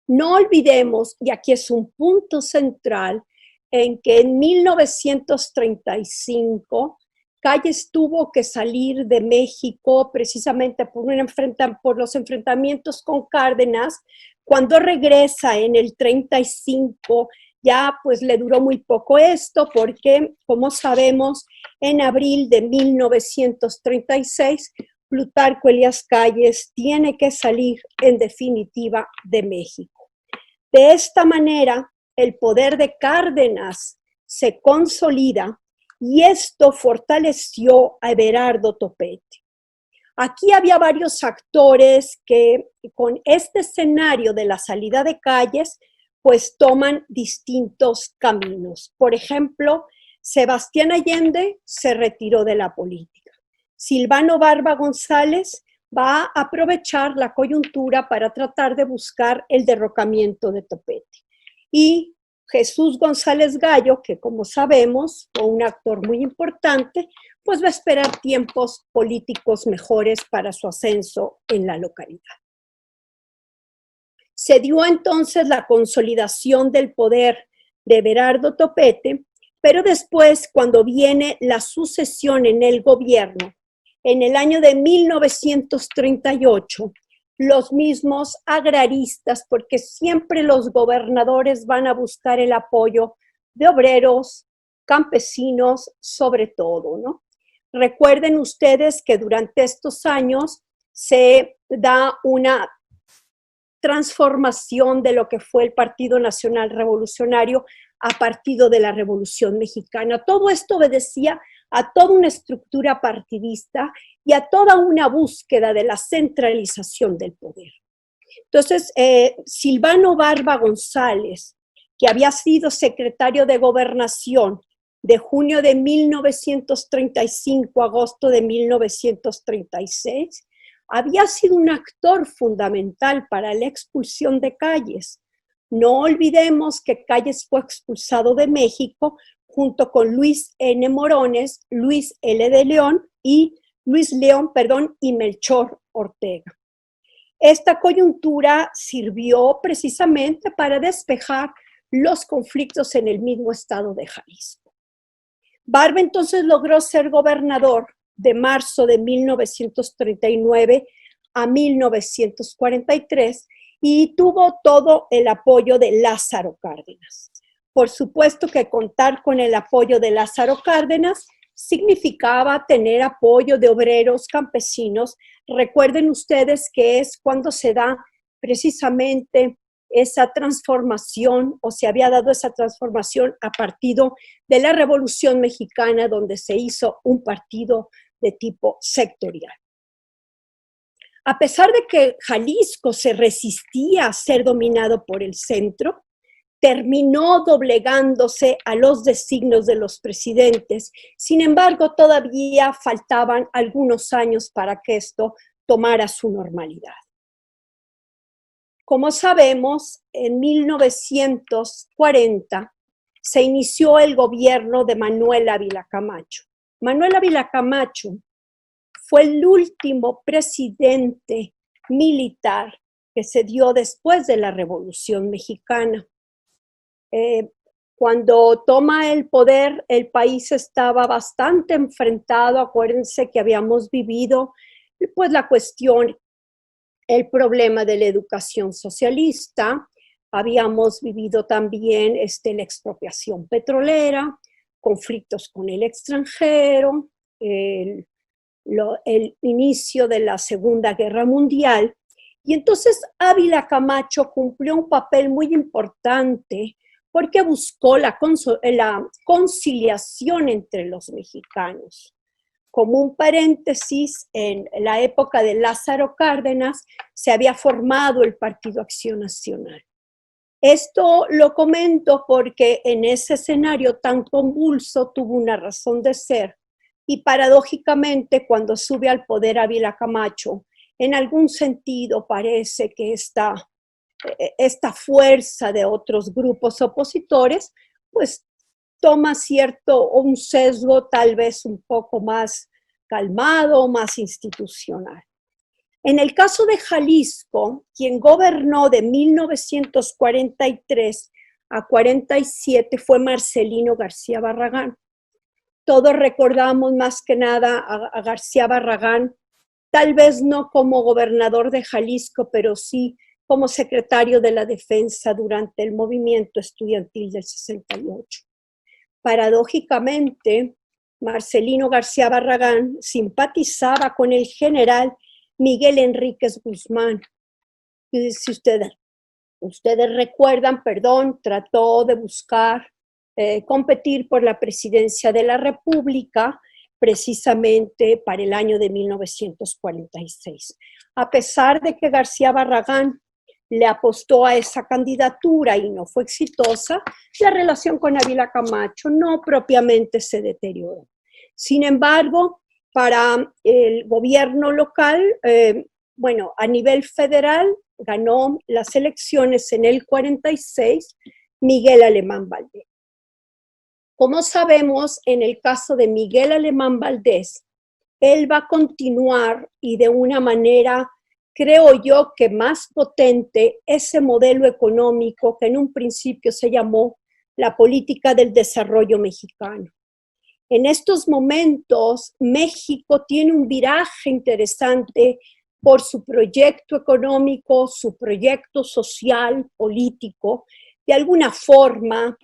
No olvidemos, y aquí es un punto central, en que en 1935 Calles tuvo que salir de México precisamente por los enfrentamientos con Cárdenas. Cuando regresa en el 35, ya pues le duró muy poco esto, porque como sabemos, en abril de 1936, Plutarco Elías Calles tiene que salir en definitiva de México. De esta manera, el poder de Cárdenas se consolida y esto fortaleció a Everardo Topete. Aquí había varios actores que con este escenario de la salida de Calles, pues toman distintos caminos. Por ejemplo, Sebastián Allende se retiró de la política. Silvano Barba González va a aprovechar la coyuntura para tratar de buscar el derrocamiento de Topete. Y Jesús González Gallo, que como sabemos, fue un actor muy importante, pues va a esperar tiempos políticos mejores para su ascenso en la localidad. Se dio entonces la consolidación del poder de Everardo Topete, pero después, cuando viene la sucesión en el gobierno, en el año de 1938, los mismos agraristas, porque siempre los gobernadores van a buscar el apoyo de obreros, campesinos, sobre todo, ¿no? Recuerden ustedes que durante estos años se da una transformación de lo que fue el Partido Nacional Revolucionario a Partido de la Revolución Mexicana. Todo esto obedecía a toda una estructura partidista y a toda una búsqueda de la centralización del poder. Entonces, Silvano Barba González, que había sido secretario de Gobernación de junio de 1935 a agosto de 1936, había sido un actor fundamental para la expulsión de Calles. No olvidemos que Calles fue expulsado de México junto con Luis N. Morones, Luis L. de León y Melchor Ortega. Esta coyuntura sirvió precisamente para despejar los conflictos en el mismo estado de Jalisco. Barba entonces logró ser gobernador de marzo de 1939 a 1943 y tuvo todo el apoyo de Lázaro Cárdenas. Por supuesto que contar con el apoyo de Lázaro Cárdenas significaba tener apoyo de obreros, campesinos. Recuerden ustedes que es cuando se da precisamente esa transformación, o se había dado esa transformación a partir de la Revolución Mexicana, donde se hizo un partido de tipo sectorial. A pesar de que Jalisco se resistía a ser dominado por el centro, terminó doblegándose a los designios de los presidentes. Sin embargo, todavía faltaban algunos años para que esto tomara su normalidad. Como sabemos, en 1940 se inició el gobierno de Manuel Ávila Camacho. Manuel Ávila Camacho fue el último presidente militar que se dio después de la Revolución Mexicana. Cuando toma el poder, el país estaba bastante enfrentado. Acuérdense que habíamos vivido pues la cuestión, el problema de la educación socialista, habíamos vivido también la expropiación petrolera, conflictos con el extranjero, el inicio de la Segunda Guerra Mundial, y entonces Ávila Camacho cumplió un papel muy importante porque buscó la conciliación entre los mexicanos. como un paréntesis, en la época de Lázaro Cárdenas se había formado el Partido Acción Nacional. Esto lo comento porque en ese escenario tan convulso tuvo una razón de ser y paradójicamente cuando sube al poder Ávila Camacho, en algún sentido parece que esta fuerza de otros grupos opositores, pues toma un sesgo tal vez un poco más calmado, más institucional. En el caso de Jalisco, quien gobernó de 1943 a 47 fue Marcelino García Barragán. Todos recordamos más que nada a García Barragán, tal vez no como gobernador de Jalisco, pero sí como secretario de la Defensa durante el movimiento estudiantil del 68. Paradójicamente, Marcelino García Barragán simpatizaba con el general Miguel Enríquez Guzmán. Y si ustedes recuerdan, trató de buscar competir por la presidencia de la República precisamente para el año de 1946. A pesar de que García Barragán le apostó a esa candidatura y no fue exitosa, la relación con Ávila Camacho no propiamente se deterioró. Sin embargo, para el gobierno local, a nivel federal, ganó las elecciones en el 46 Miguel Alemán Valdés. Como sabemos, en el caso de Miguel Alemán Valdés, él va a continuar y de una manera, creo yo, que más potente ese modelo económico que en un principio se llamó la política del desarrollo mexicano. En estos momentos, México tiene un viraje interesante por su proyecto económico, su proyecto social, político. De alguna forma,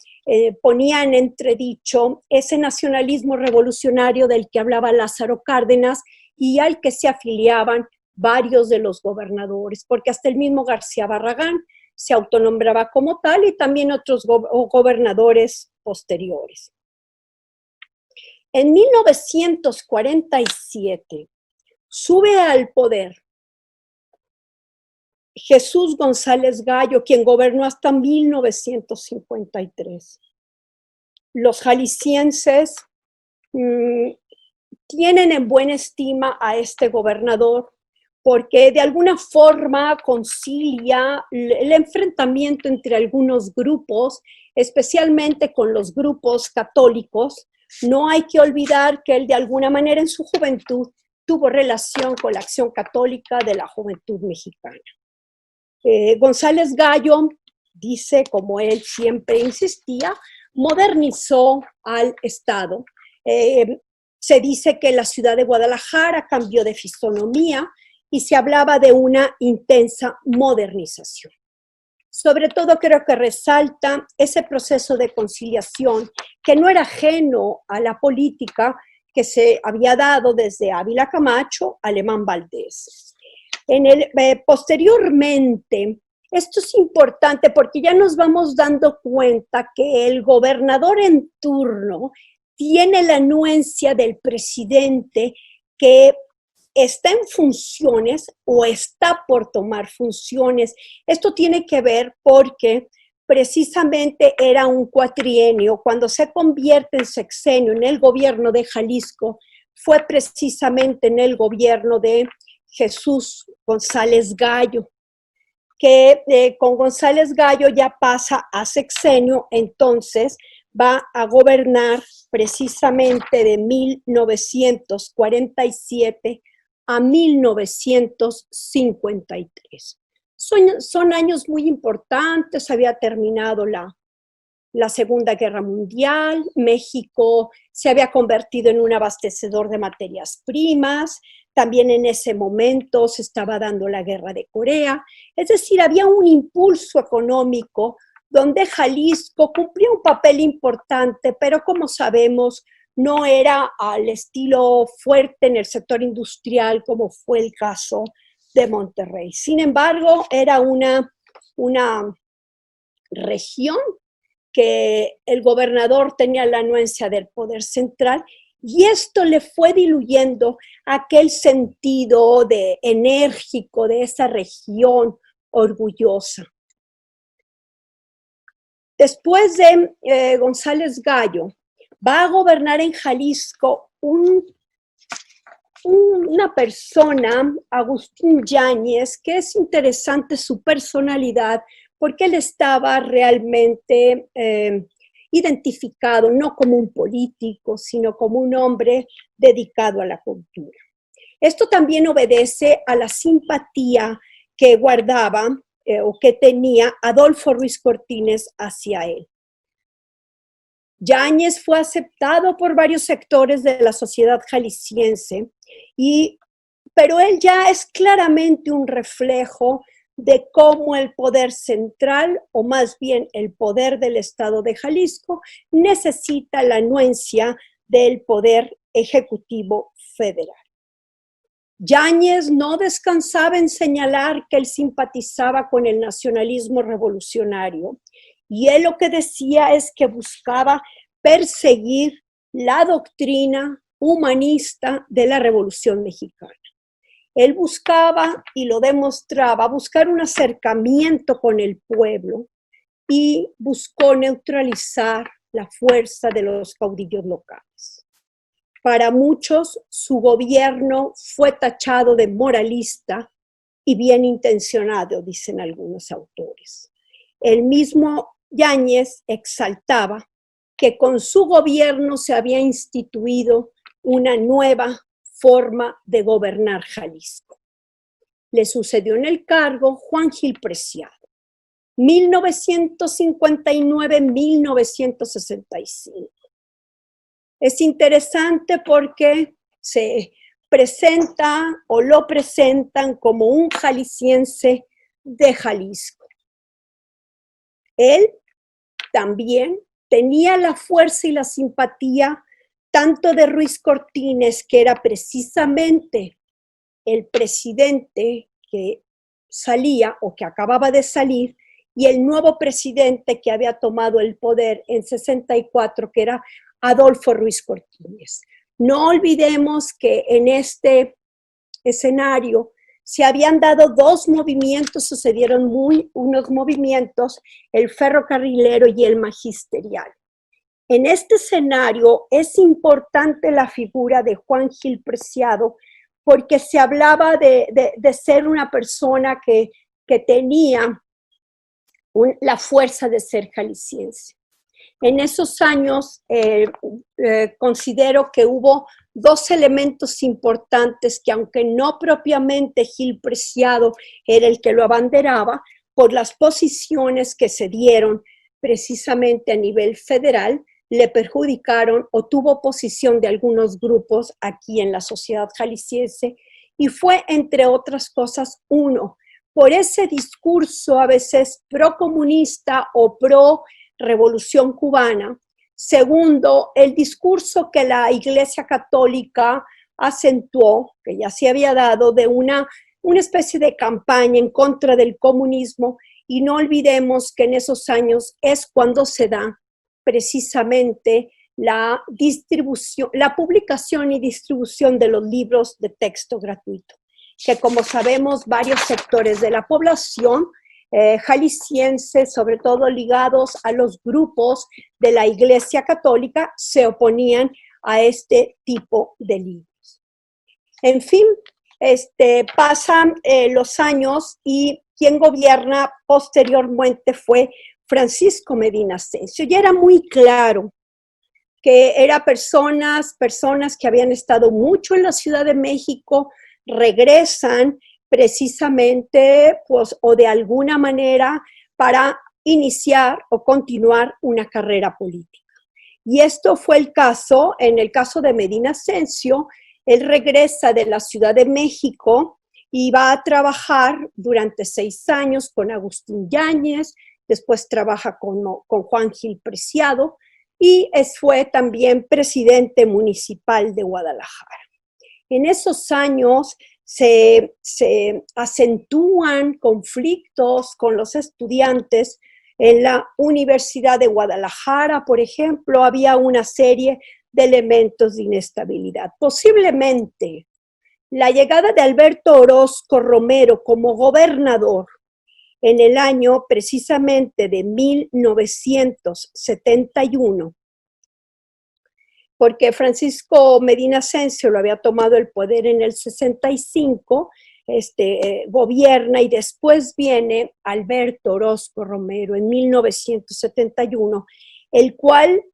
ponía en entredicho ese nacionalismo revolucionario del que hablaba Lázaro Cárdenas y al que se afiliaban varios de los gobernadores, porque hasta el mismo García Barragán se autonombraba como tal y también otros gobernadores posteriores. En 1947 sube al poder Jesús González Gallo, quien gobernó hasta 1953. Los jaliscienses tienen en buena estima a este gobernador porque de alguna forma concilia el enfrentamiento entre algunos grupos, especialmente con los grupos católicos. No hay que olvidar que él de alguna manera en su juventud tuvo relación con la acción católica de la juventud mexicana. González Gallo dice, como él siempre insistía, modernizó al Estado. Se dice que la ciudad de Guadalajara cambió de fisonomía y se hablaba de una intensa modernización. Sobre todo creo que resalta ese proceso de conciliación que no era ajeno a la política que se había dado desde Ávila Camacho a Alemán Valdés. Posteriormente, esto es importante porque ya nos vamos dando cuenta que el gobernador en turno tiene la anuencia del presidente que está en funciones o está por tomar funciones. Esto tiene que ver porque precisamente era un cuatrienio. Cuando se convierte en sexenio en el gobierno de Jalisco, fue precisamente en el gobierno de Jesús González Gallo, que con González Gallo ya pasa a sexenio, entonces va a gobernar precisamente de 1947 a 1953. Son años muy importantes, había terminado la Segunda Guerra Mundial, México se había convertido en un abastecedor de materias primas, también en ese momento se estaba dando la guerra de Corea, es decir, había un impulso económico donde Jalisco cumplía un papel importante, pero como sabemos, no era al estilo fuerte en el sector industrial como fue el caso de Monterrey. Sin embargo, era una región que el gobernador tenía la anuencia del poder central Y esto le fue diluyendo aquel sentido de enérgico de esa región orgullosa. Después de González Gallo, va a gobernar en Jalisco una persona, Agustín Yáñez, que es interesante su personalidad porque él estaba realmente identificado no como un político, sino como un hombre dedicado a la cultura. Esto también obedece a la simpatía que guardaba o que tenía Adolfo Ruiz Cortines hacia él. Yáñez fue aceptado por varios sectores de la sociedad jalisciense, pero él ya es claramente un reflejo de cómo el poder central, o más bien el poder del Estado de Jalisco, necesita la anuencia del poder ejecutivo federal. Yáñez no descansaba en señalar que él simpatizaba con el nacionalismo revolucionario, y él lo que decía es que buscaba perseguir la doctrina humanista de la Revolución Mexicana. Él buscaba, y lo demostraba, buscar un acercamiento con el pueblo y buscó neutralizar la fuerza de los caudillos locales. Para muchos, su gobierno fue tachado de moralista y bien intencionado, dicen algunos autores. El mismo Yáñez exaltaba que con su gobierno se había instituido una nueva forma de gobernar Jalisco. Le sucedió en el cargo Juan Gil Preciado, 1959-1965. Es interesante porque se presenta o lo presentan como un jalisciense de Jalisco. Él también tenía la fuerza y la simpatía tanto de Ruiz Cortines, que era precisamente el presidente que salía o que acababa de salir, y el nuevo presidente que había tomado el poder en 64, que era Adolfo Ruiz Cortines. No olvidemos que en este escenario se habían dado dos movimientos, sucedieron unos movimientos, el ferrocarrilero y el magisterial. En este escenario es importante la figura de Juan Gil Preciado porque se hablaba de ser una persona que tenía la fuerza de ser jalisciense. En esos años considero que hubo dos elementos importantes que, aunque no propiamente Gil Preciado era el que lo abanderaba, por las posiciones que se dieron precisamente a nivel federal, le perjudicaron o tuvo oposición de algunos grupos aquí en la sociedad jalisciense, y fue, entre otras cosas, uno, por ese discurso a veces pro-comunista o pro-revolución cubana. Segundo, el discurso que la Iglesia Católica acentuó, que ya se había dado, de una especie de campaña en contra del comunismo, y no olvidemos que en esos años es cuando se da precisamente la publicación y distribución de los libros de texto gratuito, que como sabemos varios sectores de la población jalisciense, sobre todo ligados a los grupos de la Iglesia Católica, se oponían a este tipo de libros. En fin, pasan los años y quien gobierna posteriormente fue Francisco Medina Ascencio. Ya era muy claro que eran personas que habían estado mucho en la Ciudad de México, regresan precisamente, pues, o de alguna manera para iniciar o continuar una carrera política. Y esto fue el caso, en el caso de Medina Ascencio. Él regresa de la Ciudad de México y va a trabajar durante 6 años con Agustín Yáñez, después trabaja con Juan Gil Preciado y fue también presidente municipal de Guadalajara. En esos años se acentúan conflictos con los estudiantes. En la Universidad de Guadalajara, por ejemplo, había una serie de elementos de inestabilidad. Posiblemente la llegada de Alberto Orozco Romero como gobernador en el año precisamente de 1971, porque Francisco Medina Ascencio lo había tomado el poder en el 65, gobierna, y después viene Alberto Orozco Romero en 1971, el cual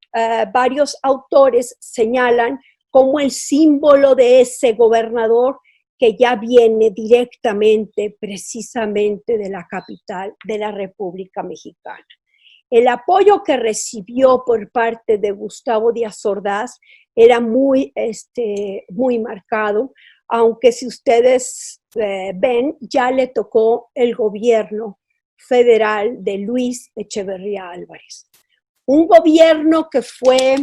varios autores señalan como el símbolo de ese gobernador que ya viene directamente, precisamente de la capital de la República Mexicana. El apoyo que recibió por parte de Gustavo Díaz Ordaz era muy marcado, aunque si ustedes ven, ya le tocó el gobierno federal de Luis Echeverría Álvarez. Un gobierno que fue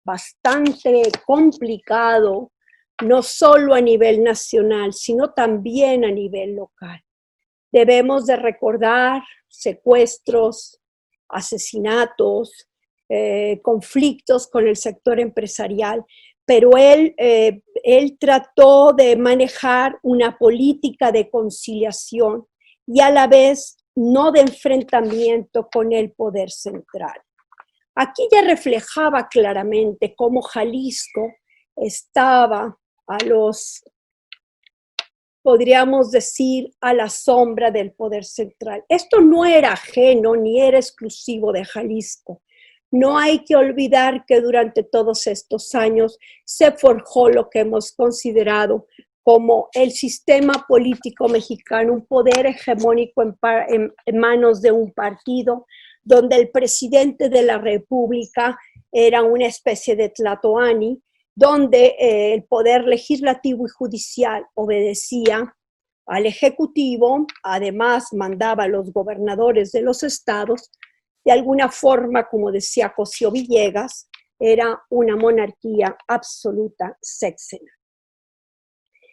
bastante complicado, no solo a nivel nacional, sino también a nivel local. Debemos de recordar secuestros, asesinatos, conflictos con el sector empresarial, pero él trató de manejar una política de conciliación y a la vez no de enfrentamiento con el poder central. Aquí ya reflejaba claramente cómo Jalisco estaba podríamos decir, a la sombra del poder central. Esto no era ajeno ni era exclusivo de Jalisco. No hay que olvidar que durante todos estos años se forjó lo que hemos considerado como el sistema político mexicano, un poder hegemónico en manos de un partido, donde el presidente de la República era una especie de tlatoani, donde el poder legislativo y judicial obedecía al ejecutivo, además mandaba a los gobernadores de los estados. De alguna forma, como decía Cosío Villegas, era una monarquía absoluta sexenal.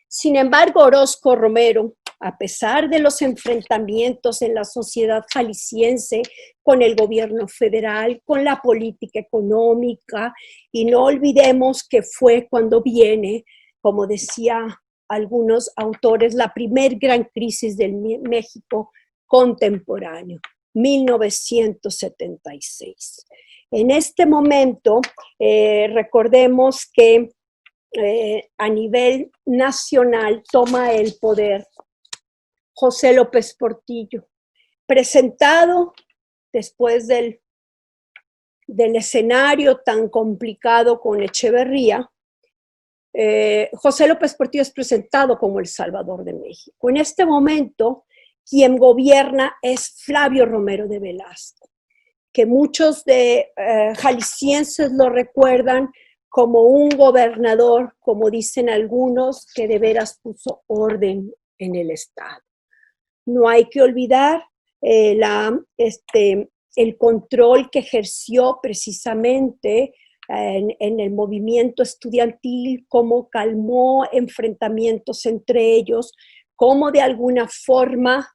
Sin embargo, Orozco Romero, a pesar de los enfrentamientos en la sociedad jalisciense con el gobierno federal, con la política económica, y no olvidemos que fue cuando viene, como decía algunos autores, la primer gran crisis del México contemporáneo, 1976. En este momento, recordemos que a nivel nacional toma el poder José López Portillo, presentado después del escenario tan complicado con Echeverría. José López Portillo es presentado como el Salvador de México. En este momento, quien gobierna es Flavio Romero de Velasco, que muchos de jaliscienses lo recuerdan como un gobernador, como dicen algunos, que de veras puso orden en el Estado. No hay que olvidar el control que ejerció precisamente en el movimiento estudiantil, cómo calmó enfrentamientos entre ellos, cómo de alguna forma,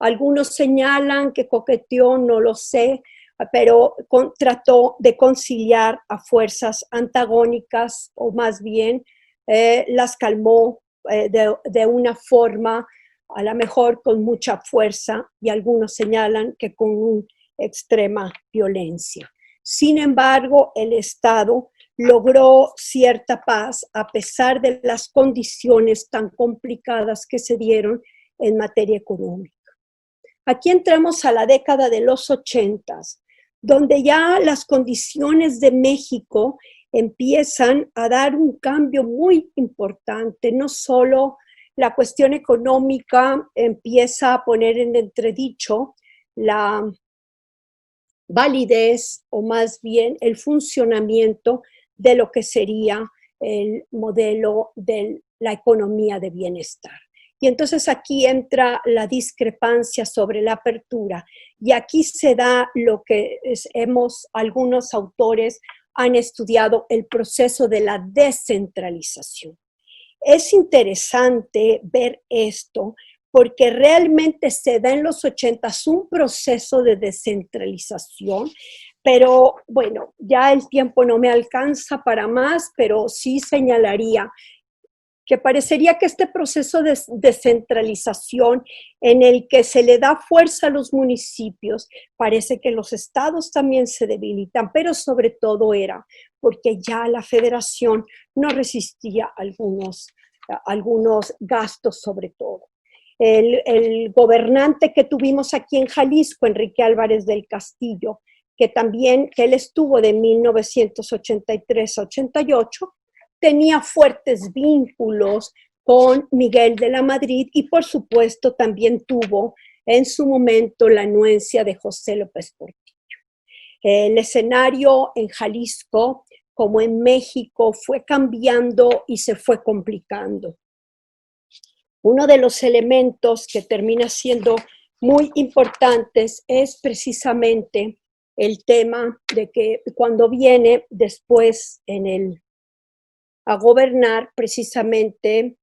algunos señalan que coqueteó, no lo sé, pero trató de conciliar a fuerzas antagónicas, o más bien las calmó de una forma, a lo mejor con mucha fuerza, y algunos señalan que con extrema violencia. Sin embargo, el Estado logró cierta paz a pesar de las condiciones tan complicadas que se dieron en materia económica. Aquí entramos a la década de los 80s, donde ya las condiciones de México empiezan a dar un cambio muy importante. No solo la cuestión económica empieza a poner en entredicho la validez, o más bien el funcionamiento de lo que sería el modelo de la economía de bienestar. Y entonces aquí entra la discrepancia sobre la apertura, y aquí se da lo que algunos autores han estudiado, el proceso de la descentralización. Es interesante ver esto porque realmente se da en los 80s un proceso de descentralización Pero bueno, ya el tiempo no me alcanza para más, pero sí señalaría que parecería que este proceso de descentralización en el que se le da fuerza a los municipios, parece que los estados también se debilitan, pero sobre todo era porque ya la federación no resistía algunos gastos sobre todo. El gobernante que tuvimos aquí en Jalisco, Enrique Álvarez del Castillo, que él estuvo de 1983 a 88, tenía fuertes vínculos con Miguel de la Madrid y por supuesto también tuvo en su momento la anuencia de José López Portillo. El escenario en Jalisco, como en México, fue cambiando y se fue complicando. Uno de los elementos que termina siendo muy importantes es precisamente el tema de que cuando viene después a gobernar precisamente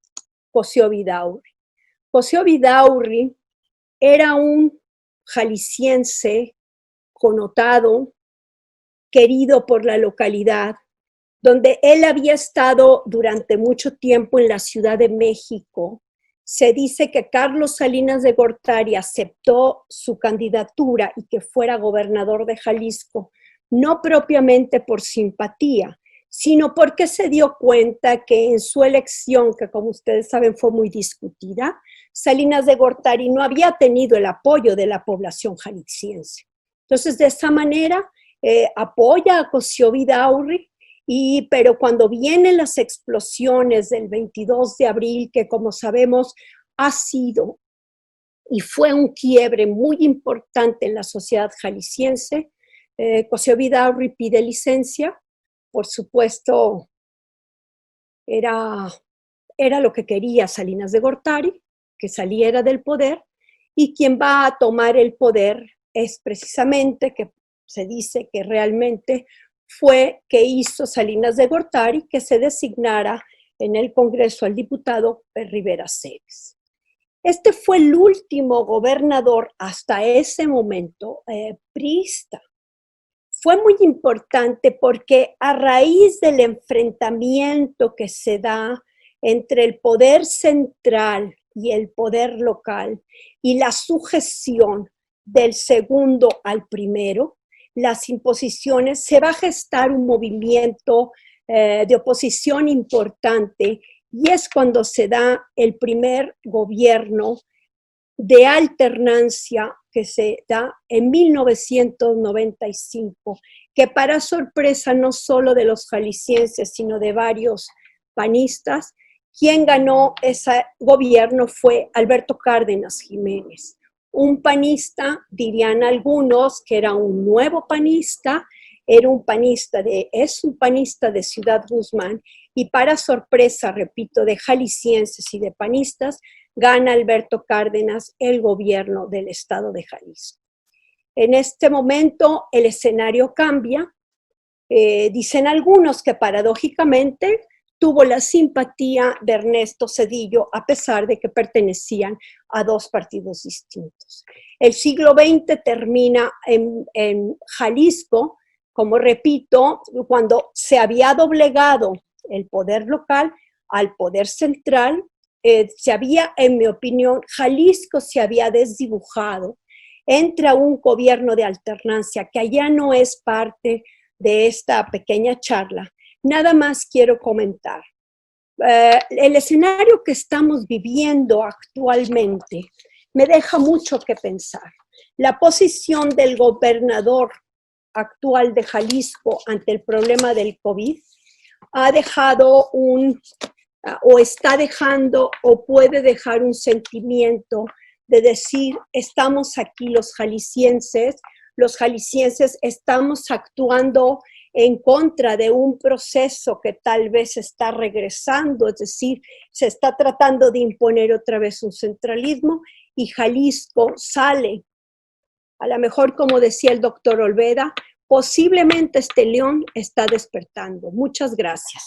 José Vidaurri. José Vidaurri era un jalisciense connotado, querido por la localidad, donde él había estado durante mucho tiempo en la Ciudad de México. Se dice que Carlos Salinas de Gortari aceptó su candidatura y que fuera gobernador de Jalisco, no propiamente por simpatía, sino porque se dio cuenta que en su elección, que como ustedes saben fue muy discutida, Salinas de Gortari no había tenido el apoyo de la población jalisciense. Entonces, de esa manera, apoya a José Vidaurri, pero cuando vienen las explosiones del 22 de abril, que como sabemos ha sido y fue un quiebre muy importante en la sociedad jalisciense, José Vidaurri pide licencia. Por supuesto, era lo que quería Salinas de Gortari, que saliera del poder, y quien va a tomar el poder es precisamente, que se dice que realmente fue que hizo Salinas de Gortari que se designara en el Congreso al diputado Rivera Ceres. Este fue el último gobernador hasta ese momento priista. Fue muy importante porque a raíz del enfrentamiento que se da entre el poder central y el poder local y la sujeción del segundo al primero, las imposiciones, se va a gestar un movimiento de oposición importante y es cuando se da el primer gobierno de alternancia que se da en 1995, que para sorpresa no solo de los jaliscienses, sino de varios panistas, quien ganó ese gobierno fue Alberto Cárdenas Jiménez, un panista, dirían algunos, que era un nuevo panista, es un panista de Ciudad Guzmán, y para sorpresa, repito, de jaliscienses y de panistas, gana Alberto Cárdenas el gobierno del estado de Jalisco. En este momento el escenario cambia. Dicen algunos que paradójicamente tuvo la simpatía de Ernesto Zedillo, a pesar de que pertenecían a dos partidos distintos. El siglo XX termina en Jalisco, como repito, cuando se había doblegado el poder local al poder central, en mi opinión, Jalisco se había desdibujado, entra un gobierno de alternancia que allá no es parte de esta pequeña charla. Nada más quiero comentar. El escenario que estamos viviendo actualmente me deja mucho que pensar. La posición del gobernador actual de Jalisco ante el problema del COVID ha dejado o está dejando o puede dejar un sentimiento de decir, estamos aquí los jaliscienses estamos actuando en contra de un proceso que tal vez está regresando, es decir, se está tratando de imponer otra vez un centralismo y Jalisco sale, a lo mejor como decía el doctor Olveda, posiblemente este león está despertando. Muchas gracias.